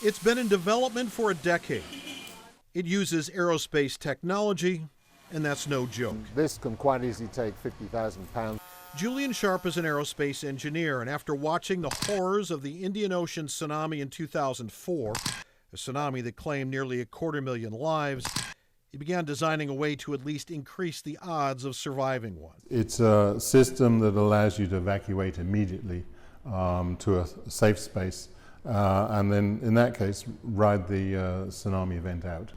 It's been in development for a decade. It uses aerospace technology, and that's no joke. This can quite easily take 50,000 pounds. Julian Sharp is an aerospace engineer, and after watching the horrors of the Indian Ocean tsunami in 2004, a tsunami that claimed nearly 250,000 lives, he began designing a way to at least increase the odds of surviving one. It's a system that allows you to evacuate immediately to a safe space, and then, in that case, ride the tsunami event out.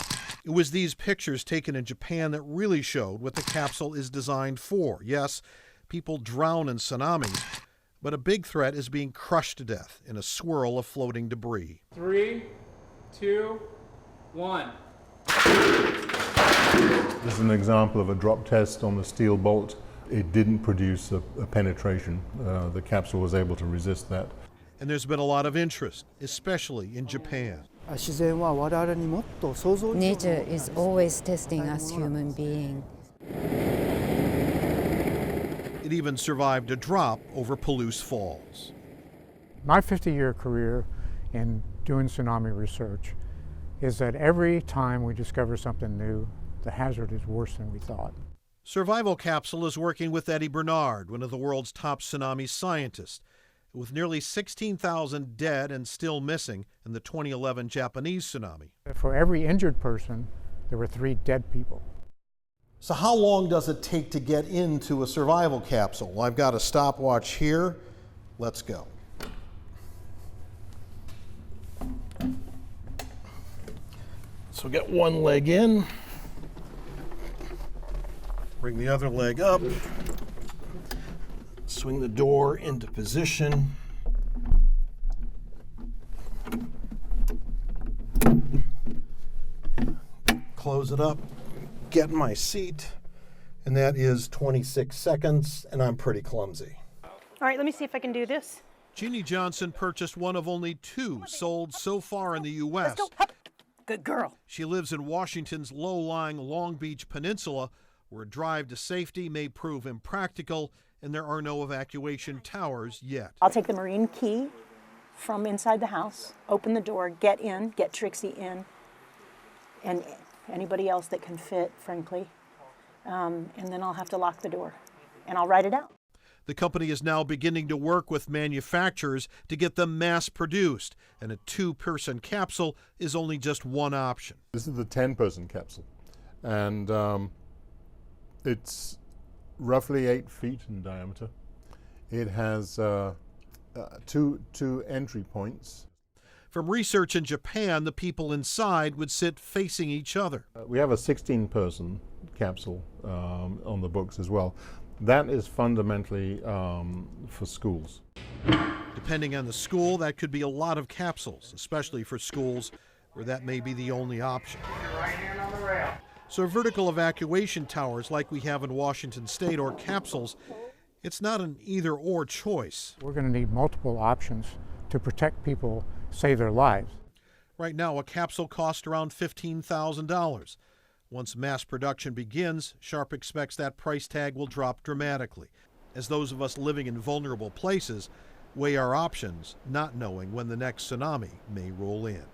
It was these pictures taken in Japan that really showed what the capsule is designed for. Yes, people drown in tsunamis, but a big threat is being crushed to death in a swirl of floating debris. 3, 2, 1. This is an example of a drop test on the steel bolt. It didn't produce a penetration. The capsule was able to resist that. And there's been a lot of interest, especially in Japan. Nature is always testing us human beings. It even survived a drop over Palouse Falls. My 50-year career in doing tsunami research is that every time we discover something new, the hazard is worse than we thought. Survival Capsule is working with Eddie Bernard, one of the world's top tsunami scientists. With nearly 16,000 dead and still missing in the 2011 Japanese tsunami. For every injured person, there were 3 dead people. So how long does it take to get into a survival capsule? Well, I've got a stopwatch here. Let's go. So get one leg in. Bring the other leg up. Swing the door into position. Close it up, get in my seat, and that is 26 seconds, and I'm pretty clumsy. All right, let me see if I can do this. Jeannie Johnson purchased one of only 2 sold so far in the U.S. Let's go. Hup. Good girl. She lives in Washington's low-lying Long Beach Peninsula, where a drive to safety may prove impractical, and there are no evacuation towers yet. I'll take the marine key from inside the house, open the door, get in, get Trixie in, and anybody else that can fit, frankly, and then I'll have to lock the door, and I'll ride it out. The company is now beginning to work with manufacturers to get them mass-produced, and a 2-person capsule is only just one option. This is the 10-person capsule, and it's roughly 8 feet in diameter. It has two entry points. From research in Japan, the people inside would sit facing each other. We have a 16-person capsule on the books as well. That is fundamentally for schools. Depending on the school, that could be a lot of capsules, especially for schools where that may be the only option. Right hand on the rail. So vertical evacuation towers like we have in Washington State or capsules, it's not an either-or choice. We're going to need multiple options to protect people, save their lives. Right now, a capsule costs around $15,000. Once mass production begins, Sharp expects that price tag will drop dramatically, as those of us living in vulnerable places weigh our options, not knowing when the next tsunami may roll in.